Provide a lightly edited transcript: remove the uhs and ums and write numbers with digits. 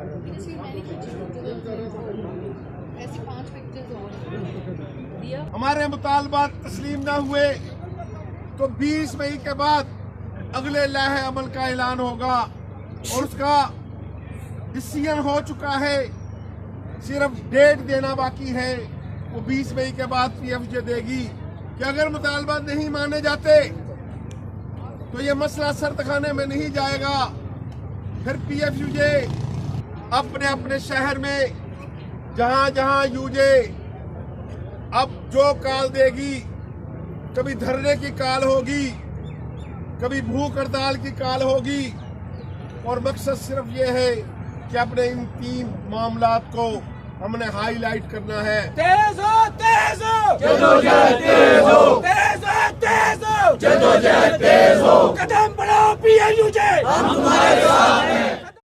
ऐसी 5 पिक्चर्स और हमारे मुतालबात तस्लीम न हुए तो 20 मई के बाद अगले लौहे अमल का ऐलान होगा और उसका डिसीजन हो चुका है। सिर्फ डेट देना बाकी है। वो 20 मई के बाद पीएफजे देगी कि अगर मुतालबात नहीं माने जाते तो ये मसला सरतखाने में नहीं जाएगा। फिर पीएफजे अपने अपने शहर में जहां जहां यूजे अब जो काल देगी, कभी धरने की काल होगी, कभी भूख हड़ताल की काल होगी और मकसद सिर्फ ये है कि अपने इन 3 मामलात को हमने हाईलाइट करना है। तेज हो, तेज हो, जदोजहद तेज हो, तेज हो, तेज हो, जदोजहद तेज हो, कदम बढ़ाओ पीएफजे, हम तुम्हारे साथ हैं।